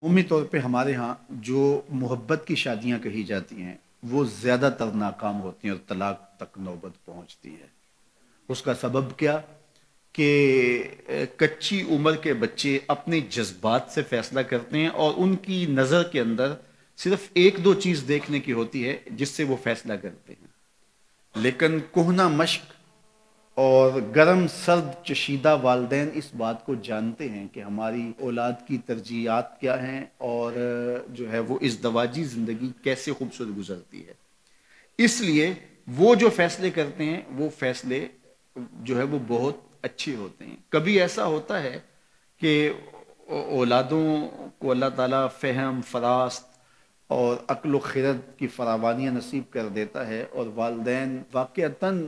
عمومی طور پہ ہمارے ہاں جو محبت کی شادیاں کہی جاتی ہیں وہ زیادہ تر ناکام ہوتی ہیں اور طلاق تک نوبت پہنچتی ہے۔ اس کا سبب کیا کہ کچی عمر کے بچے اپنے جذبات سے فیصلہ کرتے ہیں اور ان کی نظر کے اندر صرف ایک دو چیز دیکھنے کی ہوتی ہے جس سے وہ فیصلہ کرتے ہیں، لیکن کہنہ مشق اور گرم سرد چشیدہ والدین اس بات کو جانتے ہیں کہ ہماری اولاد کی ترجیحات کیا ہیں اور جو ہے وہ ازدواجی زندگی کیسے خوبصورت گزرتی ہے۔ اس لیے وہ جو فیصلے کرتے ہیں وہ فیصلے جو ہے وہ بہت اچھے ہوتے ہیں۔ کبھی ایسا ہوتا ہے کہ اولادوں کو اللہ تعالیٰ فہم، فراست اور عقل و خرد کی فراوانیاں نصیب کر دیتا ہے اور والدین واقعتاً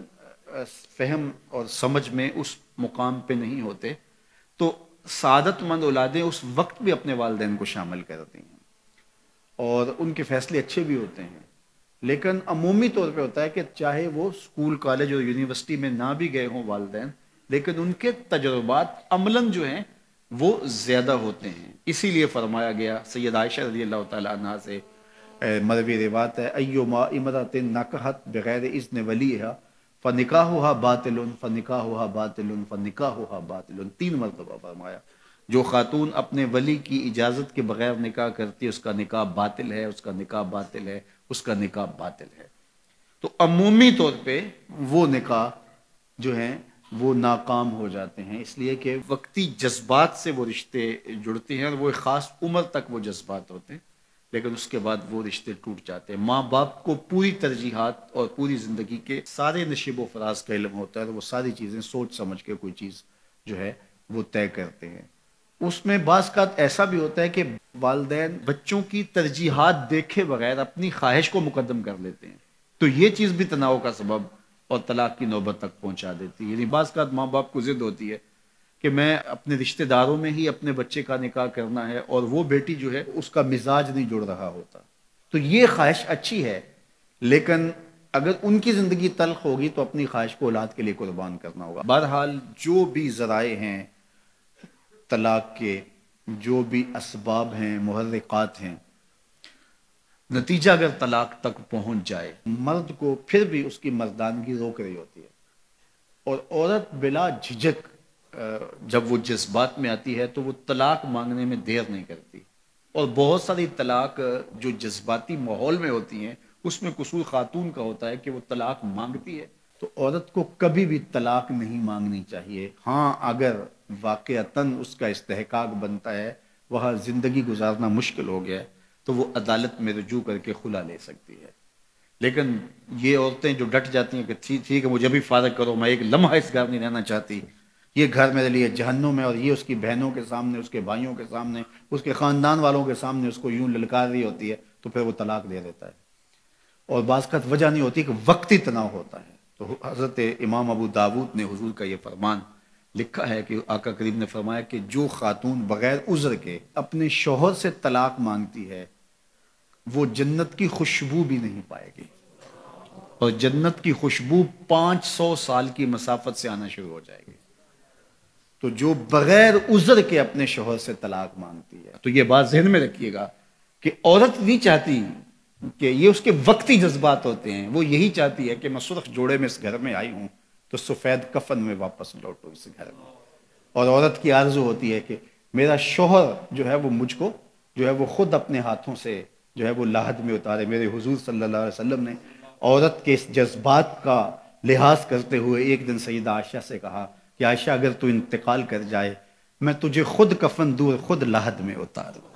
فہم اور سمجھ میں اس مقام پہ نہیں ہوتے، تو سعادت مند اولادیں اس وقت بھی اپنے والدین کو شامل کرتی ہیں اور ان کے فیصلے اچھے بھی ہوتے ہیں۔ لیکن عمومی طور پہ ہوتا ہے کہ چاہے وہ اسکول، کالج اور یونیورسٹی میں نہ بھی گئے ہوں والدین، لیکن ان کے تجربات عملاً جو ہیں وہ زیادہ ہوتے ہیں۔ اسی لیے فرمایا گیا سید عائشہ رضی اللہ تعالیٰ عنہ سے مروی روایت ہے، ایما امرأۃ نکحت بغیر اذن ولیہا فنکاحها باطل فنکاحها باطل فنکاحها باطل، 3 مرتبہ فرمایا جو خاتون اپنے ولی کی اجازت کے بغیر نکاح کرتی ہے اس کا نکاح باطل ہے، اس کا نکاح باطل ہے، اس کا نکاح باطل ہے۔ تو عمومی طور پہ وہ نکاح جو ہیں وہ ناکام ہو جاتے ہیں، اس لیے کہ وقتی جذبات سے وہ رشتے جڑتے ہیں اور وہ ایک خاص عمر تک وہ جذبات ہوتے ہیں، لیکن اس کے بعد وہ رشتے ٹوٹ جاتے ہیں۔ ماں باپ کو پوری ترجیحات اور پوری زندگی کے سارے نشیب و فراز کا علم ہوتا ہے اور وہ ساری چیزیں سوچ سمجھ کے کوئی چیز جو ہے وہ طے کرتے ہیں۔ اس میں بعض کا ایسا بھی ہوتا ہے کہ والدین بچوں کی ترجیحات دیکھے بغیر اپنی خواہش کو مقدم کر لیتے ہیں، تو یہ چیز بھی تناؤ کا سبب اور طلاق کی نوبت تک پہنچا دیتی ہے۔ یعنی بعض کا ماں باپ کو ضد ہوتی ہے کہ میں اپنے رشتہ داروں میں ہی اپنے بچے کا نکاح کرنا ہے اور وہ بیٹی جو ہے اس کا مزاج نہیں جڑ رہا ہوتا، تو یہ خواہش اچھی ہے، لیکن اگر ان کی زندگی تلخ ہوگی تو اپنی خواہش کو اولاد کے لیے قربان کرنا ہوگا۔ بہرحال جو بھی ذرائع ہیں طلاق کے، جو بھی اسباب ہیں، محرکات ہیں، نتیجہ اگر طلاق تک پہنچ جائے، مرد کو پھر بھی اس کی مردانگی روک رہی ہوتی ہے اور عورت بلا جھجک جب وہ جذبات میں آتی ہے تو وہ طلاق مانگنے میں دیر نہیں کرتی، اور بہت ساری طلاق جو جذباتی ماحول میں ہوتی ہیں اس میں قصور خاتون کا ہوتا ہے کہ وہ طلاق مانگتی ہے۔ تو عورت کو کبھی بھی طلاق نہیں مانگنی چاہیے، ہاں اگر واقعتاً اس کا استحقاق بنتا ہے، وہاں زندگی گزارنا مشکل ہو گیا ہے، تو وہ عدالت میں رجوع کر کے خلا لے سکتی ہے۔ لیکن یہ عورتیں جو ڈٹ جاتی ہیں کہ ٹھیک ہے مجھے بھی فارغ کرو، میں ایک لمحہ اس گھر نہیں رہنا چاہتی، یہ گھر میرے لیے جہنم ہے، اور یہ اس کی بہنوں کے سامنے، اس کے بھائیوں کے سامنے، اس کے خاندان والوں کے سامنے اس کو یوں للکار رہی ہوتی ہے، تو پھر وہ طلاق دے دیتا ہے۔ اور بعض کا وجہ نہیں ہوتی کہ وقتی تناؤ ہوتا ہے۔ تو حضرت امام ابو داود نے حضور کا یہ فرمان لکھا ہے کہ آقا کریم نے فرمایا کہ جو خاتون بغیر عذر کے اپنے شوہر سے طلاق مانگتی ہے وہ جنت کی خوشبو بھی نہیں پائے گی، اور جنت کی خوشبو 500 سال کی مسافت سے آنا شروع ہو جائے گی۔ تو جو بغیر عذر کے اپنے شوہر سے طلاق مانگتی ہے، تو یہ بات ذہن میں رکھیے گا کہ عورت نہیں چاہتی کہ یہ اس کے وقتی جذبات ہوتے ہیں، وہ یہی چاہتی ہے کہ میں سرخ جوڑے میں اس گھر میں آئی ہوں تو سفید کفن میں واپس لوٹوں اس گھر میں۔ اور عورت کی آرزو ہوتی ہے کہ میرا شوہر جو ہے وہ مجھ کو جو ہے وہ خود اپنے ہاتھوں سے جو ہے وہ لاحد میں اتارے۔ میرے حضور صلی اللہ علیہ وسلم نے عورت کے اس جذبات کا لحاظ کرتے ہوئے ایک دن سیدہ عائشہ سے کہا کہ عائشہ اگر تو انتقال کر جائے میں تجھے خود کفن دوں، خود لاحد میں اتاروں۔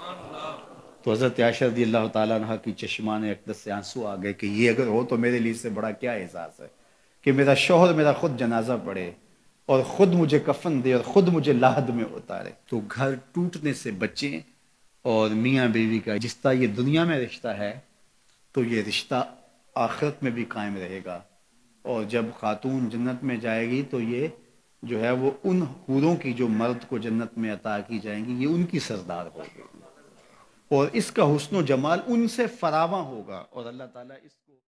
تو حضرت عائشہ رضی اللہ تعالیٰ عنہ کی چشمان اقدس سے آنسو آ گئے کہ یہ اگر ہو تو میرے لیے سے بڑا کیا احساس ہے کہ میرا شوہر میرا خود جنازہ پڑھے اور خود مجھے کفن دے اور خود مجھے لاحد میں اتارے۔ تو گھر ٹوٹنے سے بچیں، اور میاں بیوی کا جس طرح یہ دنیا میں رشتہ ہے تو یہ رشتہ آخرت میں بھی قائم رہے گا، اور جب خاتون جنت میں جائے گی تو یہ جو ہے وہ ان حوروں کی جو مرد کو جنت میں عطا کی جائیں گی، یہ ان کی سردار ہوگی، اور اس کا حسن و جمال ان سے فراواں ہوگا، اور اللہ تعالیٰ اس